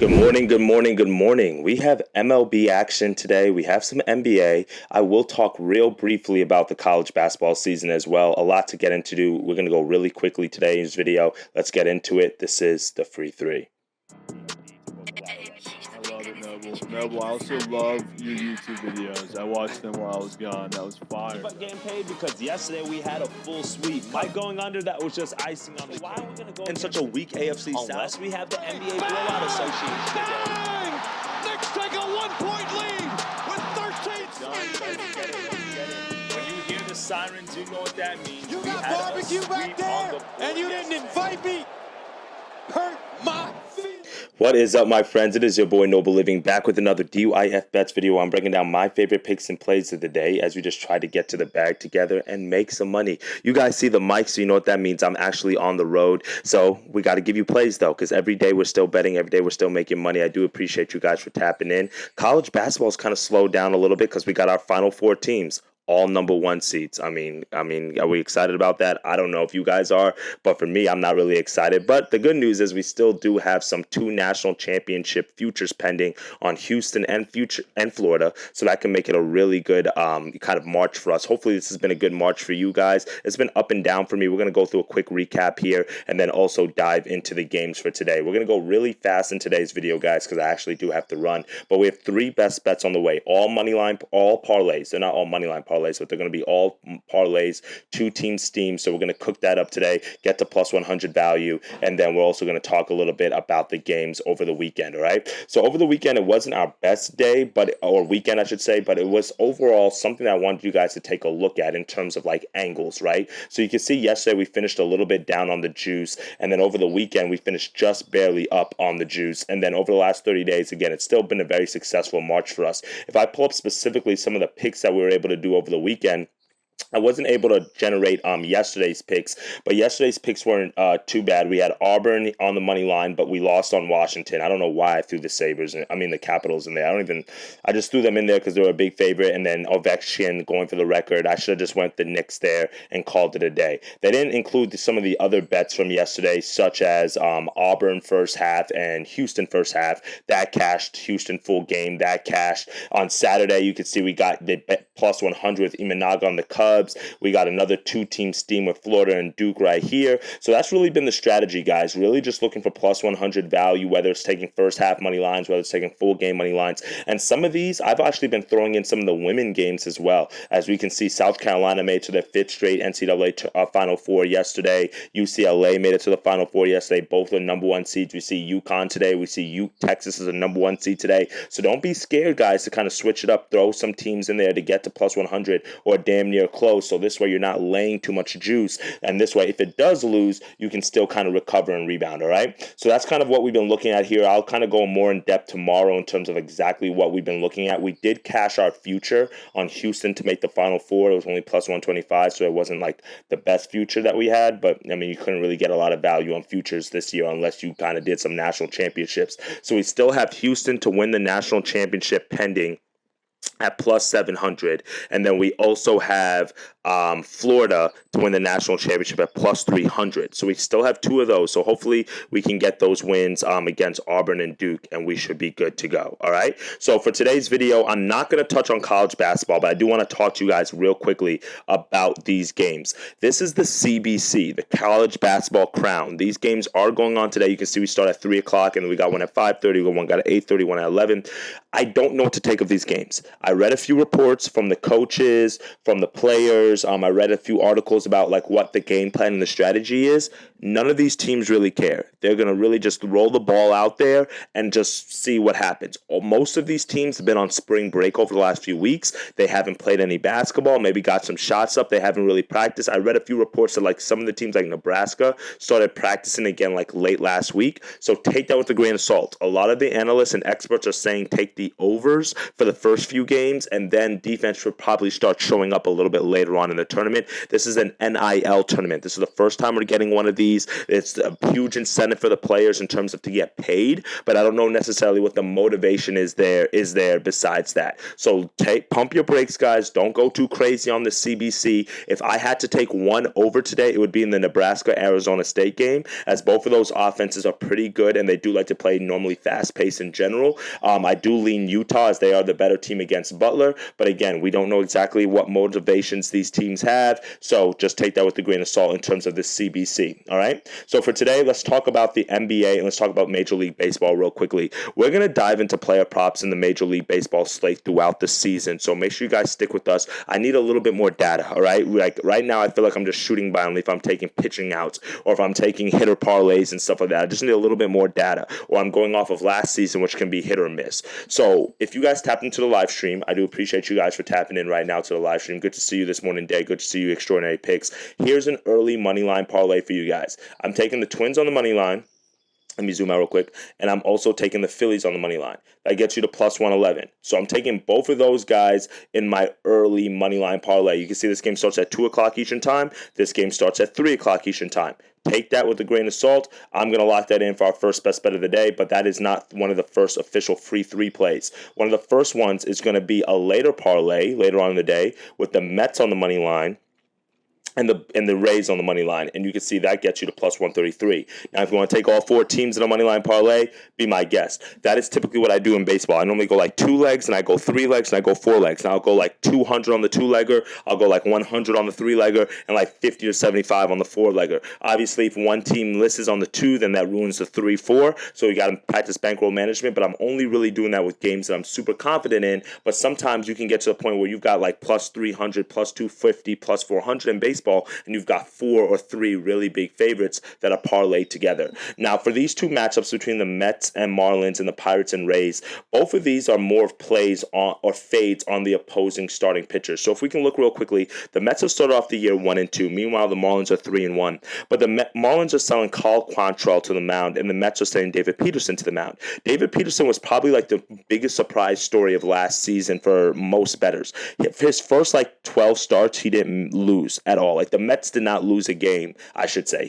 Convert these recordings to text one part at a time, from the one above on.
Good morning, good morning, good morning. We have MLB action today. We have some NBA. I will talk real briefly about the college basketball season as well. A lot to get into. We're going to go really quickly today in this video. Let's get into it. This is the Free Three. I love it, Noble. Noble, I also love your YouTube videos. I watched them while I was gone. That was fire. But getting paid because yesterday we had a full sweep. Mike going under, that was just icing on the cake. Why are we going to go in such a weak AFC South? Unless we have the NBA Blowout Association. Bang! Knicks take a 1-point lead with 13. When you hear the sirens, you know what that means. You got barbecue back there, and you didn't invite me. Hurt my feelings. What is up, my friends? It is your boy Noble Living back with another DUIF Bets video. I'm breaking down my favorite picks and plays of the day as we just try to get to the bag together and make some money. You guys see the mic, so you know what that means. I'm actually on the road. So we got to give you plays, though, because every day we're still betting. Every day we're still making money. I do appreciate you guys for tapping in. College basketball is kind of slowed down a little bit because we got our final four teams. All number one seeds. I mean, are we excited about that? I don't know if you guys are, but for me, I'm not really excited. But the good news is we still do have some 2 national championship futures pending on Houston and Florida, so that can make it a really good kind of March for us. Hopefully, this has been a good March for you guys. It's been up and down for me. We're going to go through a quick recap here and then also dive into the games for today. We're going to go really fast in today's video, guys, because I actually do have to run. But we have 3 best bets on the way. All money line, all parlays. They're not all money line parlays, but they're going to be all parlays, 2 team steam. So we're going to cook that up today, get to plus 100 value, and then we're also going to talk a little bit about the games over the weekend. All right. So over the weekend, it wasn't our best day, or weekend, I should say, but it was overall something that I wanted you guys to take a look at in terms of like angles, right? So you can see yesterday we finished a little bit down on the juice, and then over the weekend we finished just barely up on the juice, and then over the last 30 days, again, it's still been a very successful March for us. If I pull up specifically some of the picks that we were able to do over the weekend, I wasn't able to generate yesterday's picks, but yesterday's picks weren't too bad. We had Auburn on the money line, but we lost on Washington. I don't know why I threw the Capitals in there. I just threw them in there because they were a big favorite, and then Ovechkin going for the record. I should have just went the Knicks there and called it a day. They didn't include some of the other bets from yesterday, such as Auburn first half and Houston first half. That cashed. Houston full game. That cashed. On Saturday, you could see we got the plus 100 with Imanaga on the Cubs. We got another 2-team steam with Florida and Duke right here. So that's really been the strategy, guys. Really just looking for plus 100 value, whether it's taking first half money lines, whether it's taking full game money lines. And some of these, I've actually been throwing in some of the women games as well. As we can see, South Carolina made it to their 5th straight NCAA Final Four yesterday. UCLA made it to the Final Four yesterday. Both are number 1 seeds. We see UConn today. We see Texas is a number 1 seed today. So don't be scared, guys, to kind of switch it up. Throw some teams in there to get to plus 100 or damn near close. So this way you're not laying too much juice. And this way, if it does lose, you can still kind of recover and rebound, all right? So that's kind of what we've been looking at here. I'll kind of go more in depth tomorrow in terms of exactly what we've been looking at. We did cash our future on Houston to make the Final Four. It was only plus 125, so it wasn't like the best future that we had. But, I mean, you couldn't really get a lot of value on futures this year unless you kind of did some national championships. So we still have Houston to win the national championship pending at plus 700, and then we also have Florida to win the national championship at plus 300. So we still have 2 of those. So hopefully we can get those wins against Auburn and Duke, and we should be good to go. All right. So for today's video, I'm not going to touch on college basketball, but I do want to talk to you guys real quickly about these games. This is the CBC, the College Basketball Crown. These games are going on today. You can see we start at 3 o'clock, and then we got one at 5:30, one got at 8:30, one at 11. I don't know what to take of these games. I read a few reports from the coaches, from the players. I read a few articles about like what the game plan and the strategy is. None of these teams really care. They're going to really just roll the ball out there and just see what happens. Most of these teams have been on spring break over the last few weeks. They haven't played any basketball, maybe got some shots up. They haven't really practiced. I read a few reports that like some of the teams like Nebraska started practicing again like late last week. So take that with a grain of salt. A lot of the analysts and experts are saying take the overs for the first few few games, and then defense should probably start showing up a little bit later on in the tournament. This is an NIL tournament. This is the first time we're getting one of these. It's a huge incentive for the players in terms of to get paid, but I don't know necessarily what the motivation is there besides that. So pump your brakes, guys. Don't go too crazy on the CBC. If I had to take one over today, it would be in the Nebraska-Arizona State game, as both of those offenses are pretty good, and they do like to play normally fast-paced in general. I do lean Utah as they are the better team against Butler, but again, we don't know exactly what motivations these teams have, so just take that with a grain of salt in terms of the CBC, all right? So for today, let's talk about the NBA, and let's talk about Major League Baseball real quickly. We're going to dive into player props in the Major League Baseball slate throughout the season, so make sure you guys stick with us. I need a little bit more data, all right? Like right now, I feel like I'm just shooting blindly if I'm taking pitching outs or if I'm taking hitter parlays and stuff like that. I just need a little bit more data, or I'm going off of last season, which can be hit or miss. So if you guys tapped into the live stream, I do appreciate you guys for tapping in right now to the live stream. Good to see you this morning, Day. Good to see you, Extraordinary Picks. Here's an early money line parlay for you guys. I'm taking the Twins on the money line. Let me zoom out real quick. And I'm also taking the Phillies on the money line. That gets you to plus 111. So I'm taking both of those guys in my early money line parlay. You can see this game starts at 2 o'clock Eastern time. This game starts at 3 o'clock Eastern time. Take that with a grain of salt. I'm going to lock that in for our first best bet of the day, but that is not one of the first official free 3 plays. One of the first ones is going to be a later parlay later on in the day with the Mets on the money line and the Rays on the money line, and you can see that gets you to plus 133. Now, if you want to take all 4 teams in a money line parlay, be my guest. That is typically what I do in baseball. I normally go like 2 legs, and I go 3 legs, and I go 4 legs. And I'll go like 200 on the 2-legger, I'll go like 100 on the 3-legger, and like 50 to 75 on the 4-legger. Obviously, if one team lists on the 2, then that ruins the 3-4, so you got to practice bankroll management, but I'm only really doing that with games that I'm super confident in, but sometimes you can get to the point where you've got like plus 300, plus 250, plus 400 in baseball, and you've got 4 or 3 really big favorites that are parlayed together. Now, for these 2 matchups between the Mets and Marlins and the Pirates and Rays, both of these are more of plays on or fades on the opposing starting pitchers. So if we can look real quickly, the Mets have started off the year 1-2. Meanwhile, the Marlins are 3-1. But the Marlins are selling Carl Quantrill to the mound, and the Mets are sending David Peterson to the mound. David Peterson was probably like the biggest surprise story of last season for most bettors. His first 12 starts, he didn't lose at all. Like the Mets did not lose a game, I should say.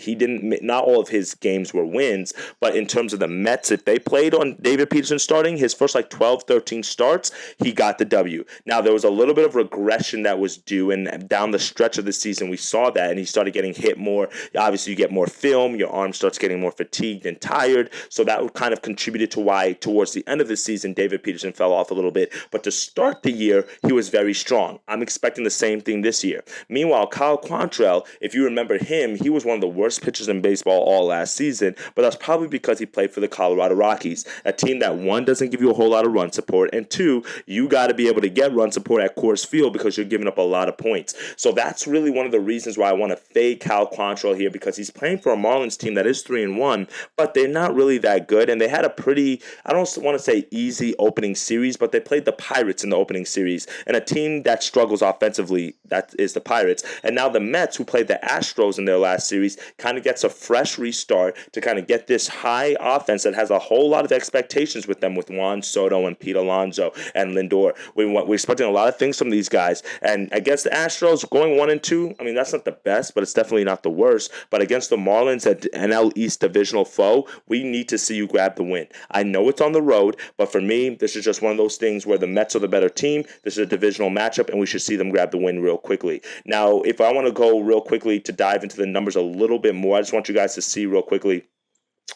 Not all of his games were wins, but in terms of the Mets, if they played on David Peterson starting, his first 12, 13 starts, he got the W. Now, there was a little bit of regression that was due, and down the stretch of the season, we saw that, and he started getting hit more. Obviously, you get more film, your arm starts getting more fatigued and tired, so that kind of contributed to why, towards the end of the season, David Peterson fell off a little bit, but to start the year, he was very strong. I'm expecting the same thing this year. Meanwhile, Kyle Quantrill, if you remember him, he was one of the worst pitchers in baseball all last season, but that's probably because he played for the Colorado Rockies, a team that, 1, doesn't give you a whole lot of run support, and 2, you got to be able to get run support at Coors Field because you're giving up a lot of points. So that's really one of the reasons why I want to fade Kyle Quantrill here, because he's playing for a Marlins team that is 3-1, but they're not really that good, and they had a pretty, I don't want to say easy opening series, but they played the Pirates in the opening series, and a team that struggles offensively, that is the Pirates. And now the Mets, who played the Astros in their last series, kind of gets a fresh restart to kind of get this high offense that has a whole lot of expectations with them, with Juan Soto and Pete Alonso and Lindor. We're expecting a lot of things from these guys. And against the Astros, going 1-2, I mean, that's not the best, but it's definitely not the worst. But against the Marlins, at NL East divisional foe, we need to see you grab the win. I know it's on the road, but for me, this is just one of those things where the Mets are the better team. This is a divisional matchup, and we should see them grab the win real quickly. Now, if I want to go real quickly to dive into the numbers a little bit more, I just want you guys to see real quickly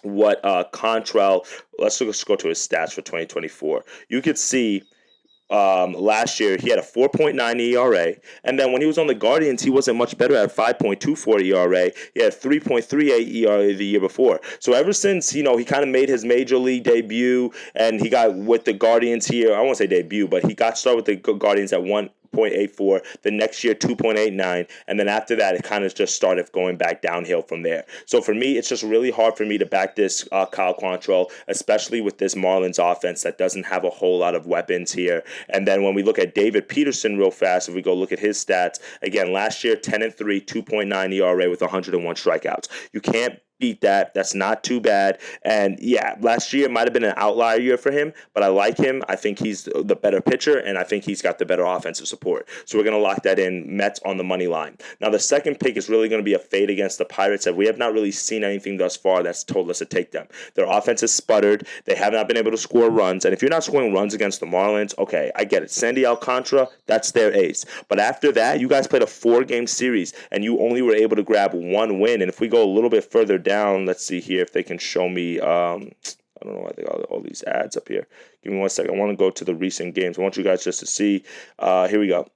what Quantrill, let's go to his stats for 2024. You could see last year he had a 4.9 ERA, and then when he was on the Guardians, he wasn't much better at 5.24 ERA. He had 3.38 ERA the year before. So ever since, he kind of made his major league debut, and he got with the Guardians here, I won't say debut, but he got started with the Guardians at 1.84, the next year 2.89, and then after that it kind of just started going back downhill from there. So for me, it's just really hard for me to back this Kyle Quantrill, especially with this Marlins offense that doesn't have a whole lot of weapons here. And then when we look at David Peterson real fast, if we go look at his stats, again, last year 10-3, 2.9 ERA with 101 strikeouts. You can't beat that. That's not too bad. And yeah, last year might have been an outlier year for him, but I like him. I think he's the better pitcher, and I think he's got the better offensive support. So we're going to lock that in. Mets on the money line. Now, the second pick is really going to be a fade against the Pirates, and we have not really seen anything thus far that's told us to take them. Their offense has sputtered. They have not been able to score runs, and if you're not scoring runs against the Marlins, okay, I get it. Sandy Alcantara, that's their ace. But after that, you guys played a 4-game series, and you only were able to grab one win. And if we go a little bit further down, let's see here if they can show me. I don't know why they got all these ads up here. Give me 1 second. I want to go to the recent games. I want you guys just to see. Here we go.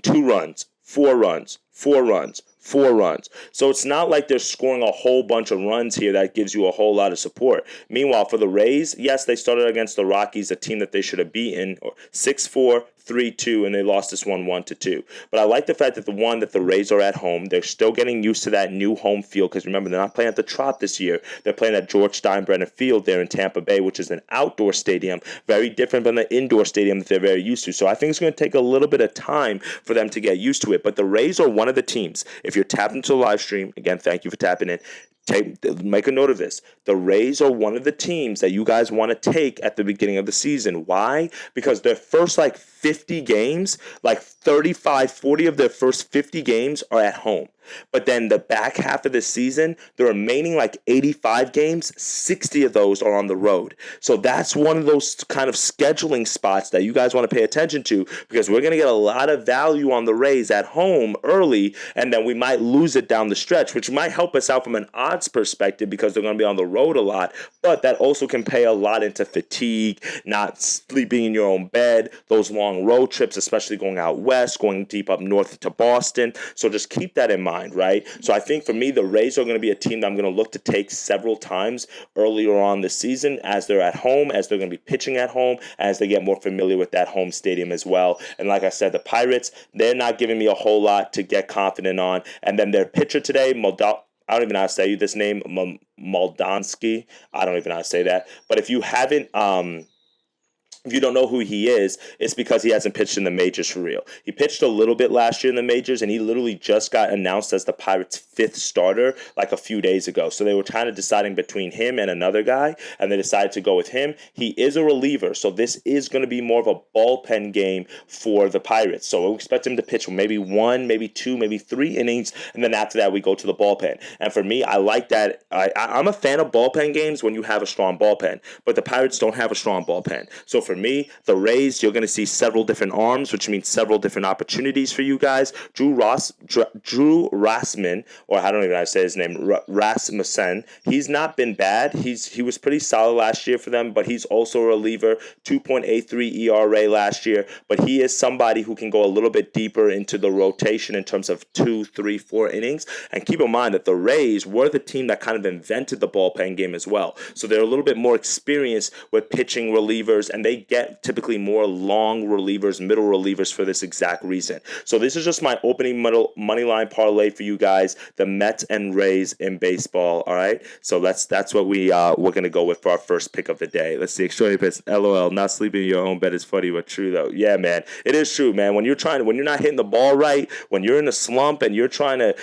2 runs, 4 runs, 4 runs, 4 runs. So it's not like they're scoring a whole bunch of runs here that gives you a whole lot of support. Meanwhile, for the Rays, yes, they started against the Rockies, a team that they should have beaten, 6-4, 3-2, and they lost this one 1-2. But I like the fact that the Rays are at home. They're still getting used to that new home field because remember, they're not playing at the Trop this year. They're playing at George Steinbrenner Field there in Tampa Bay, which is an outdoor stadium, very different than the indoor stadium that they're very used to. So I think it's going to take a little bit of time for them to get used to it. But the Rays are one of the teams. If you're tapped into the live stream, again, thank you for tapping in. Make a note of this. The Rays are one of the teams that you guys want to take at the beginning of the season. Why? Because their first 50 games, 35, 40 of their first 50 games are at home. But then the back half of the season, the remaining 85 games, 60 of those are on the road. So that's one of those kind of scheduling spots that you guys want to pay attention to because we're going to get a lot of value on the Rays at home early, and then we might lose it down the stretch, which might help us out from an odds perspective because they're going to be on the road a lot. But that also can pay a lot into fatigue, not sleeping in your own bed, those long road trips, especially going out west, going deep up north to Boston. So just keep that in mind. Right? So I think for me, the Rays are going to be a team that I'm going to look to take several times earlier on this season as they're at home, as they're going to be pitching at home, as they get more familiar with that home stadium as well. And like I said, the Pirates, they're not giving me a whole lot to get confident on. And then their pitcher today, I don't even know how to say this name, Moldansky. I don't even know how to say that. But if you haven't... If you don't know who he is, it's because he hasn't pitched in the majors for real. He pitched a little bit last year in the majors, and he literally just got announced as the Pirates' 5th starter a few days ago. So they were kind of deciding between him and another guy, and they decided to go with him. He is a reliever, so this is going to be more of a bullpen game for the Pirates. So we expect him to pitch maybe 1, maybe 2, maybe 3 innings, and then after that we go to the bullpen. And for me, I like that. I'm a fan of bullpen games when you have a strong bullpen, but the Pirates don't have a strong bullpen. So for me, the Rays, you're going to see several different arms, which means several different opportunities for you guys. Drew Rasmussen, or I don't even know how to say his name, Rasmussen, he's not been bad. He was pretty solid last year for them, but he's also a reliever, 2.83 ERA last year, but he is somebody who can go a little bit deeper into the rotation in terms of 2, 3, 4 innings. And keep in mind that the Rays were the team that kind of invented the bullpen game as well. So they're a little bit more experienced with pitching relievers, and they get typically more long relievers, middle relievers for this exact reason. So this is just my opening money line parlay for you guys, the Mets and Rays in baseball. All right, so that's what we're gonna go with for our first pick of the day. Let's see, extraordinary pitch. LOL, not sleeping in your own bed is funny but true though. Yeah, man, it is true, man. When you're not hitting the ball right, when you're in a slump and you're trying to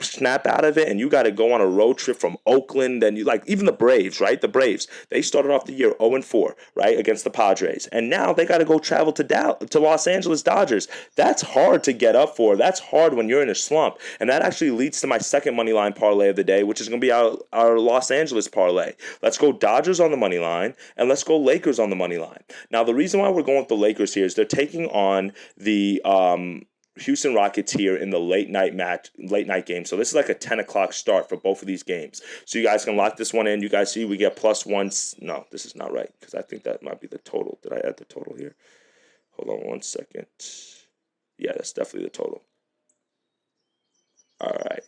snap out of it, and you got to go on a road trip from Oakland, and even the Braves, right? The Braves, they started off the year 0-4, right, against the Padres, and now they got to go travel to Los Angeles Dodgers. That's hard to get up for. That's hard when you're in a slump, and that actually leads to my second money line parlay of the day, which is going to be our Los Angeles parlay. Let's go Dodgers on the money line, and let's go Lakers on the money line. Now, the reason why we're going with the Lakers here is they're taking on the Houston Rockets here in the late night game. So this is a 10 o'clock start for both of these games. So you guys can lock this one in. You guys see we get +1. No, this is not right because I think that might be the total. Did I add the total here? Hold on 1 second. Yeah, that's definitely the total. All right.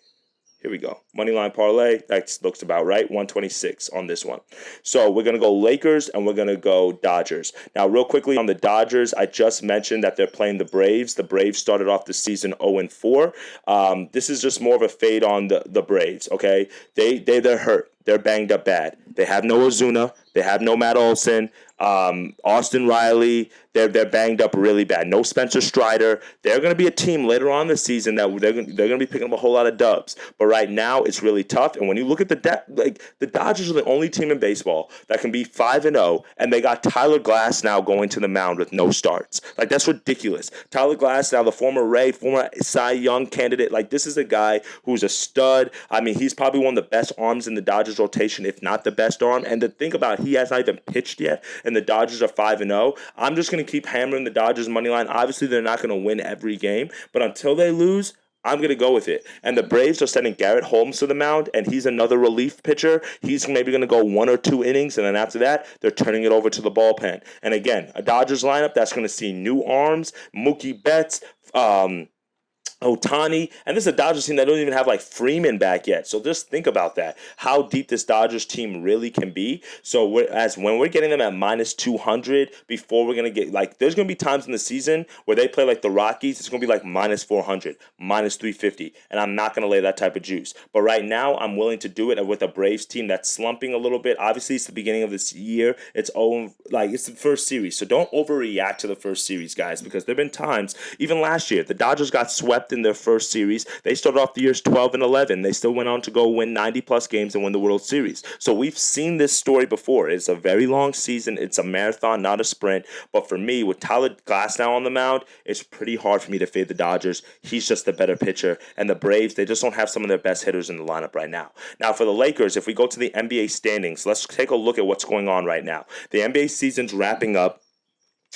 Here we go. Moneyline parlay. That looks about right. 126 on this one. So we're going to go Lakers and we're going to go Dodgers. Now, real quickly on the Dodgers, I just mentioned that they're playing the Braves. The Braves started off the season 0-4. This is just more of a fade on the Braves, okay? They're hurt. They're banged up bad. They have no Ozuna. They have no Matt Olson. Austin Riley, They're banged up really bad. No Spencer Strider. They're going to be a team later on this season that they're going to be picking up a whole lot of dubs. But right now, it's really tough. And when you look at the Dodgers are the only team in baseball that can be 5-0, and they got Tyler Glass now going to the mound with no starts. Like, that's ridiculous. Tyler Glass now, the former Cy Young candidate. Like, this is a guy who's a stud. I mean, he's probably one of the best arms in the Dodgers rotation, if not the best arm. And to think about, he has not even pitched yet, and the Dodgers are 5-0. I'm just going to keep hammering the Dodgers money line. Obviously, they're not going to win every game, but until they lose, I'm going to go with it. And the Braves are sending Garrett Holmes to the mound, and he's another relief pitcher. He's maybe going to go 1 or 2 innings, and then after that, they're turning it over to the bullpen. And again, a Dodgers lineup that's going to see new arms, Mookie Betts, Otani, and this is a Dodgers team that don't even have like Freeman back yet. So just think about that, how deep this Dodgers team really can be. So when we're getting them at minus 200 before we're going to get, like, there's going to be times in the season where they play like the Rockies, it's going to be like minus 400, minus 350, and I'm not going to lay that type of juice. But right now, I'm willing to do it with a Braves team that's slumping a little bit. Obviously, it's the beginning of this year. It's the first series, so don't overreact to the first series, guys, because there have been times, even last year, the Dodgers got swept in their first series. They started off the years 12-11. They still went on to go win 90-plus games and win the World Series. So we've seen this story before. It's a very long season. It's a marathon, not a sprint. But for me, with Tyler Glass now on the mound, it's pretty hard for me to fade the Dodgers. He's just the better pitcher. And the Braves, they just don't have some of their best hitters in the lineup right now. Now, for the Lakers, if we go to the NBA standings, let's take a look at what's going on right now. The NBA season's wrapping up.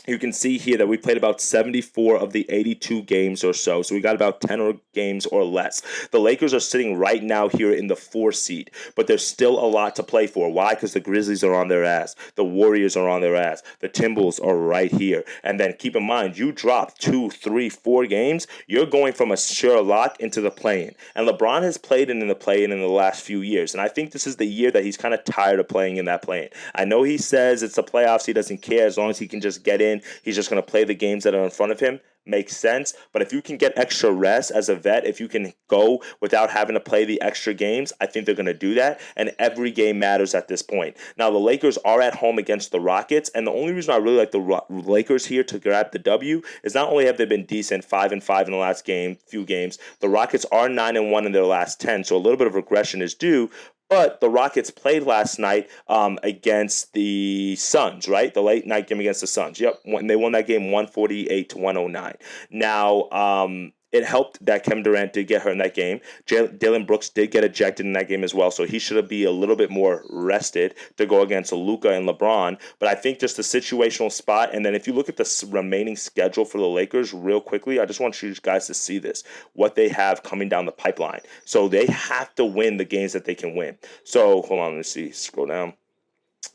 You can see here that we played about 74 of the 82 games or so. So we got about 10 games or less. The Lakers are sitting right now here in the 4 seed, but there's still a lot to play for. Why? Because the Grizzlies are on their ass. The Warriors are on their ass. The Timberwolves are right here. And then keep in mind, you drop 2, 3, 4 games, you're going from a sure lock into the play-in. And LeBron has played in the play-in in the last few years. And I think this is the year that he's kind of tired of playing in that play-in. I know he says it's the playoffs. He doesn't care as long as he can just get in. He's just going to play the games that are in front of him. Makes sense. But if you can get extra rest as a vet, if you can go without having to play the extra games, I think they're going to do that. And every game matters at this point. Now, the Lakers are at home against the Rockets. And the only reason I really like the Lakers here to grab the W is not only have they been decent, 5-5 in the last few games, the Rockets are 9-1 in their last 10. So a little bit of regression is due. But the Rockets played last night against the Suns, right? The late night game against the Suns. Yep, they won that game 148-109. Now, it helped that Kevin Durant did get hurt in that game. Dillon Brooks did get ejected in that game as well, so he should be a little bit more rested to go against Luka and LeBron. But I think just the situational spot, and then if you look at the remaining schedule for the Lakers real quickly, I just want you guys to see this, what they have coming down the pipeline. So they have to win the games that they can win. So, hold on, let's see, scroll down.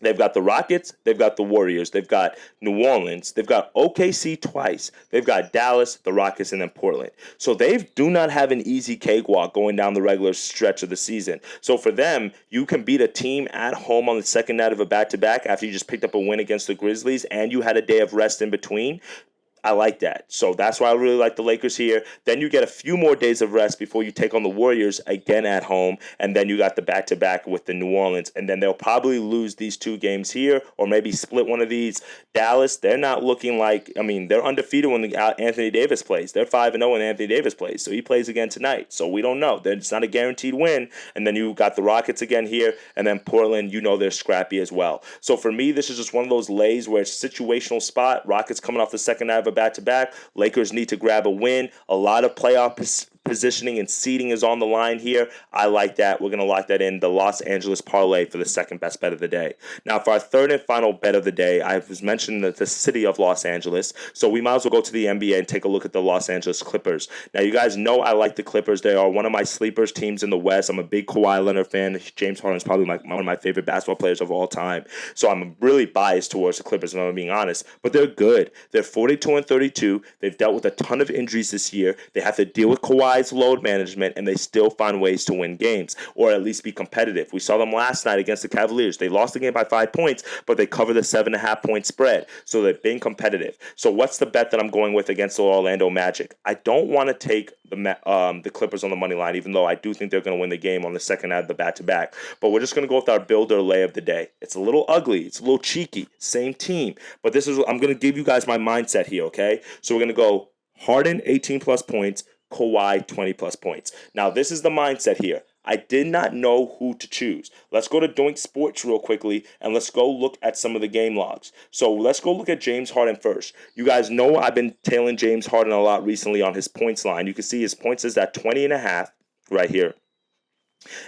They've got the Rockets, they've got the Warriors, they've got New Orleans, they've got OKC twice, they've got Dallas, the Rockets, and then Portland. So they do not have an easy cakewalk going down the regular stretch of the season. So for them, you can beat a team at home on the second night of a back-to-back after you just picked up a win against the Grizzlies and you had a day of rest in between. I like that. So that's why I really like the Lakers here. Then you get a few more days of rest before you take on the Warriors again at home. And then you got the back-to-back with the New Orleans. And then they'll probably lose these 2 games here or maybe split one of these. Dallas, they're not looking like, they're undefeated when Anthony Davis plays. They're 5-0 when Anthony Davis plays. So he plays again tonight. So we don't know. It's not a guaranteed win. And then you got the Rockets again here. And then Portland, they're scrappy as well. So for me, this is just one of those lays where it's a situational spot. Rockets coming off the second night of a back-to-back. Lakers need to grab a win. A lot of playoff positioning and seeding is on the line here. I like that. We're going to lock that in. The Los Angeles parlay for the second best bet of the day. Now, for our third and final bet of the day, I was mentioning the city of Los Angeles, so we might as well go to the NBA and take a look at the Los Angeles Clippers. Now, you guys know I like the Clippers. They are one of my sleepers teams in the West. I'm a big Kawhi Leonard fan. James Harden is probably one of my favorite basketball players of all time. So I'm really biased towards the Clippers, if I'm being honest. But they're good. They're 42-32. They've dealt with a ton of injuries this year. They have to deal with Kawhi wise load management, and they still find ways to win games, or at least be competitive. We saw them last night against the Cavaliers. They lost the game by 5 points, but they covered the 7.5 point spread. So they've been competitive. So what's the bet that I'm going with against the Orlando Magic? I don't want to take the Clippers on the money line, even though I do think they're going to win the game on the second half of the back-to-back. But we're just going to go with our builder lay of the day. It's a little ugly. It's a little cheeky. Same team. But I'm going to give you guys my mindset here, okay? So we're going to go Harden, 18-plus points, Kawhi, 20-plus points. Now, this is the mindset here. I did not know who to choose. Let's go to Doink Sports real quickly, and let's go look at some of the game logs. So let's go look at James Harden first. You guys know I've been tailing James Harden a lot recently on his points line. You can see his points is at 20.5 right here.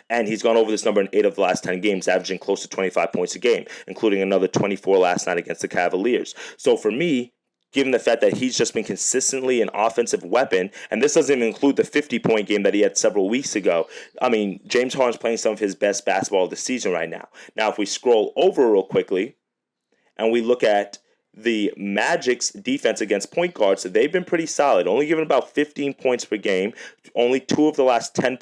And he's gone over this number in 8 of the last 10 games, averaging close to 25 points a game, including another 24 last night against the Cavaliers. So for me, given the fact that he's just been consistently an offensive weapon, and this doesn't even include the 50-point game that he had several weeks ago. I mean, James Harden's playing some of his best basketball of the season right now. Now, if we scroll over real quickly and we look at the Magic's defense against point guards, they've been pretty solid, only giving about 15 points per game. Only 2 of the last 10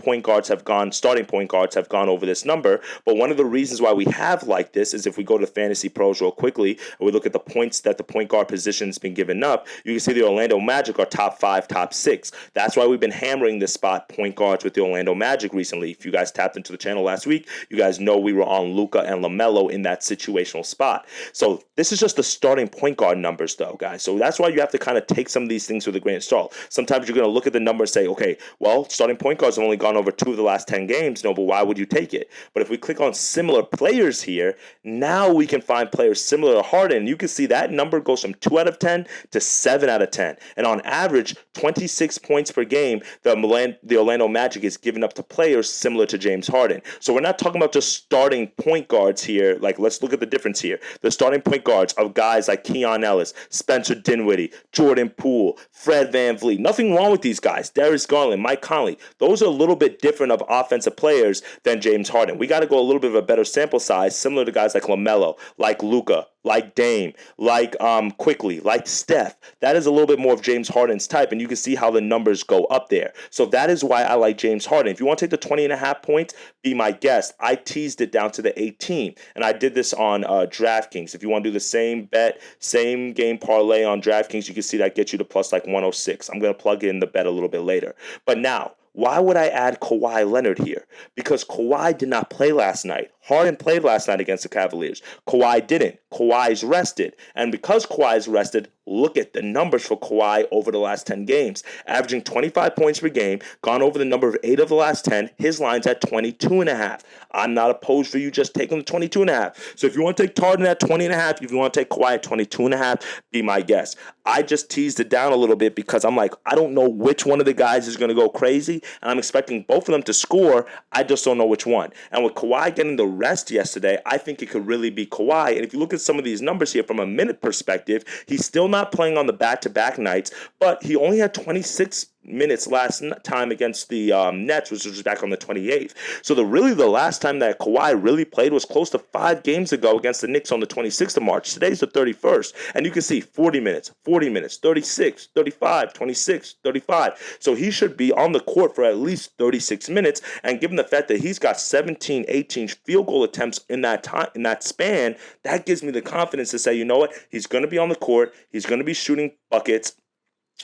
starting point guards have gone over this number. But one of the reasons why we have like this is if we go to Fantasy Pros real quickly and we look at the points that the point guard position has been given up, you can see the Orlando Magic are top 5, top 6. That's why we've been hammering this spot point guards with the Orlando Magic recently. If you guys tapped into the channel last week, you guys know we were on Luka and LaMelo in that situational spot. So this is just the starting point guard numbers, though, guys. So that's why you have to kind of take some of these things with a grain of salt. Sometimes you're going to look at the number and say, okay, well, starting point guards have only gone over 2 of the last 10 games. No, but why would you take it? But if we click on similar players here, now we can find players similar to Harden. You can see that number goes from 2 out of 10 to 7 out of 10. And on average, 26 points per game, the Orlando Magic is giving up to players similar to James Harden. So we're not talking about just starting point guards here. Like, let's look at the difference here. The starting point guards of guys like Keon Ellis, Spencer Dinwiddie, Jordan Poole, Fred VanVleet. Nothing wrong with these guys. Darius Garland, Mike Conley. Those are a little bit different of offensive players than James Harden. We got to go a little bit of a better sample size, similar to guys like LaMelo, like Luka, like Dame, like Quickly, like Steph. That is a little bit more of James Harden's type, and you can see how the numbers go up there. So that is why I like James Harden. If you want to take the 20.5 points, be my guest. I teased it down to the 18, and I did this on DraftKings. If you want to do the same bet, same game parlay on DraftKings, you can see that gets you to plus like 106. I'm going to plug in the bet a little bit later. But now, why would I add Kawhi Leonard here? Because Kawhi did not play last night. Harden played last night against the Cavaliers. Kawhi didn't. Kawhi's rested. And because Kawhi's rested, look at the numbers for Kawhi over the last 10 games. Averaging 25 points per game, gone over the number of 8 of the last 10. His line's at 22.5. I'm not opposed for you just taking the 22.5. So if you want to take Harden at 20.5, if you want to take Kawhi at 22.5, be my guest. I just teased it down a little bit because I'm like, I don't know which one of the guys is going to go crazy, and I'm expecting both of them to score. I just don't know which one. And with Kawhi getting the rest yesterday, I think it could really be Kawhi. And if you look at some of these numbers here from a minute perspective, he's still not playing on the back-to-back nights, but he only had 26 minutes last time against the Nets, which was back on the 28th. So the last time that Kawhi really played was close to 5 games ago against the Knicks on the 26th of March. Today's the 31st. And you can see 40 minutes, 36, 35, 26, 35. So he should be on the court for at least 36 minutes. And given the fact that he's got 17, 18 field goal attempts in that time, in that span, that gives me the confidence to say, you know what? He's going to be on the court. He's going to be shooting buckets.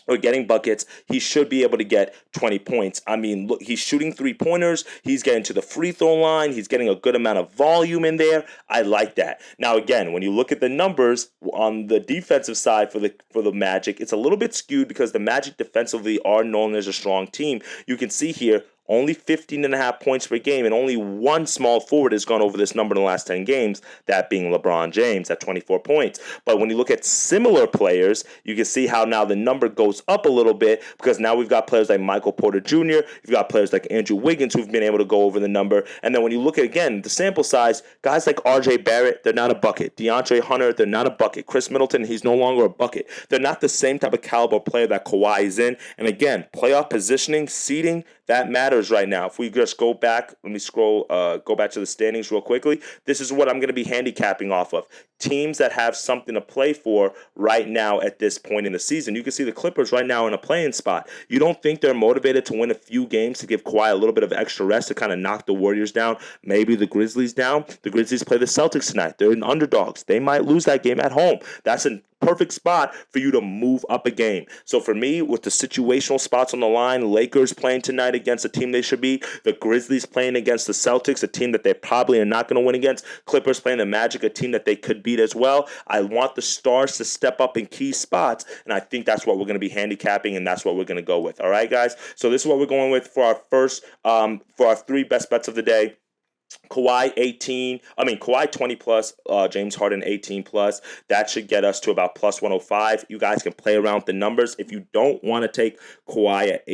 Or getting buckets, he should be able to get 20 points. I mean, look, he's shooting 3-pointers. He's getting to the free throw line. He's getting a good amount of volume in there. I like that. Now, again, when you look at the numbers on the defensive side for the Magic, it's a little bit skewed because the Magic defensively are known as a strong team. You can see here, only 15.5 points per game, and only one small forward has gone over this number in the last 10 games, that being LeBron James at 24 points. But when you look at similar players, you can see how now the number goes up a little bit because now we've got players like Michael Porter Jr., you've got players like Andrew Wiggins who've been able to go over the number. And then when you look at, again, the sample size, guys like RJ Barrett, they're not a bucket. DeAndre Hunter, they're not a bucket. Chris Middleton, he's no longer a bucket. They're not the same type of caliber player that Kawhi is in. And again, playoff positioning, seeding, That matters right now. If we just go back, let me scroll, go back to the standings real quickly. This is what I'm going to be handicapping off of. Teams that have something to play for right now at this point in the season. You can see the Clippers right now in a playing spot. You don't think they're motivated to win a few games to give Kawhi a little bit of extra rest to kind of knock the Warriors down, maybe the Grizzlies down? The Grizzlies play the Celtics tonight. They're underdogs. They might lose that game at home. That's a perfect spot for you to move up a game. So for me, with the situational spots on the line, Lakers playing tonight against a team they should beat, the Grizzlies playing against the Celtics, a team that they probably are not going to win against, Clippers playing the Magic, a team that they could beat as well. I want the stars to step up in key spots, and I think that's what we're going to be handicapping, and that's what we're going to go with. All right, guys? So this is what we're going with for our first, for our 3 best bets of the day. Kawhi 20 plus, James Harden 18 plus. That should get us to about plus 105. You guys can play around with the numbers. If you don't want to take Harden at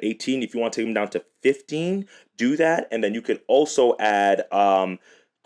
18, if you want to take him down to 15, do that. And then you can also add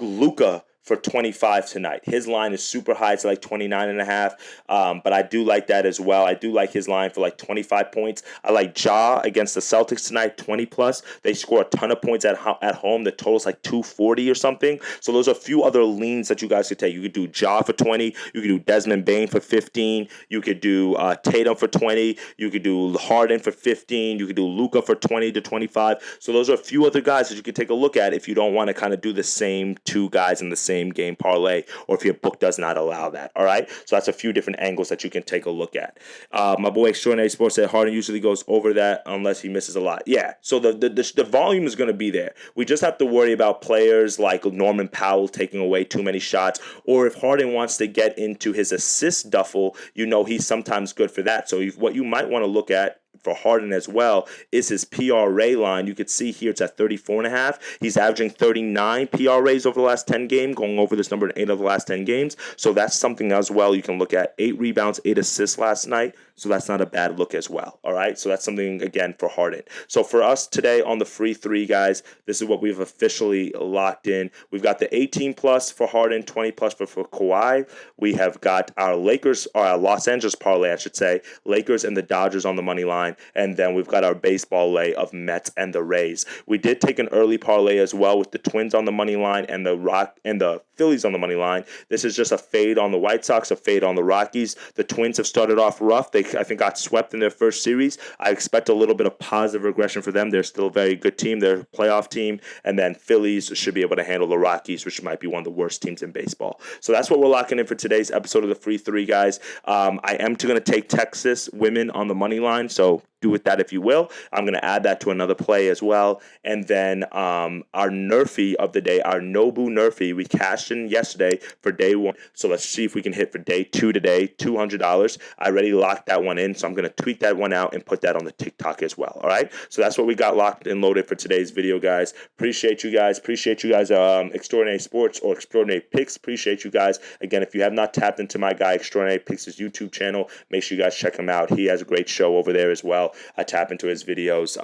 Luka for 25 tonight. His line is super high. It's like 29.5. But I do like that as well. I do like his line for like 25 points. I like Ja against the Celtics tonight, 20 plus. They score a ton of points at home. The total's like 240 or something. So those are a few other leans that you guys could take. You could do Ja for 20. You could do Desmond Bane for 15. You could do Tatum for 20. You could do Harden for 15. You could do Luka for 20 to 25. So those are a few other guys that you could take a look at if you don't want to kind of do the same 2 guys in the same game parlay, or if your book does not allow that. All right, so that's a few different angles that you can take a look at. My boy Extraordinary Sports said Harden usually goes over that unless he misses a lot. Yeah, so the volume is going to be there. We just have to worry about players like Norman Powell taking away too many shots, or if Harden wants to get into his assist duffel, he's sometimes good for that. So what you might want to look at for Harden as well is his PRA line. You could see here it's at 34.5. He's averaging 39 PRAs over the last 10 games, going over this number in 8 of the last 10 games. So that's something as well you can look at. 8 rebounds, 8 assists last night. So that's not a bad look as well. All right. So that's something, again, for Harden. So for us today on the free 3, guys, this is what we've officially locked in. We've got the 18 plus for Harden, 20 plus for Kawhi. We have got our Lakers, or our Los Angeles parlay, I should say, Lakers and the Dodgers on the money line. And then we've got our baseball lay of Mets and the Rays. We did take an early parlay as well with the Twins on the money line and the Phillies on the money line. This is just a fade on the White Sox, a fade on the Rockies. The Twins have started off rough. They, I think, got swept in their first series. I expect a little bit of positive regression for them. They're still a very good team. They're a playoff team. And then Phillies should be able to handle the Rockies, which might be one of the worst teams in baseball. So that's what we're locking in for today's episode of the Free 3, guys. I am going to take Texas women on the money line, so do with that if you will. I'm going to add that to another play as well. And then our Nerfy of the day, our Nobu Nerfy, we cashed in yesterday for day 1. So let's see if we can hit for day 2 today, $200. I already locked that one in, so I'm going to tweak that one out and put that on the TikTok as well. All right. So that's what we got locked and loaded for today's video, guys. Appreciate you guys. Extraordinary Sports or Extraordinary Picks. Appreciate you guys. Again, if you have not tapped into my guy Extraordinary Picks' YouTube channel, make sure you guys check him out. He has a great show over there as well. I tap into his videos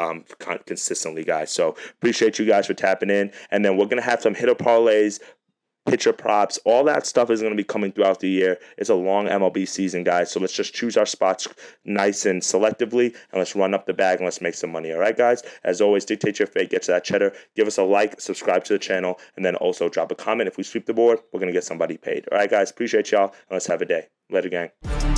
consistently, guys. So appreciate you guys for tapping in. And then we're going to have some hitter parlays, pitcher props, all that stuff is going to be coming throughout the year. It's a long MLB season, guys. So let's just choose our spots nice and selectively, and let's run up the bag and let's make some money. All right, guys? As always, dictate your fate, get to that cheddar. Give us a like, subscribe to the channel, and then also drop a comment. If we sweep the board, we're going to get somebody paid. All right, guys? Appreciate y'all, and let's have a day. Later, gang.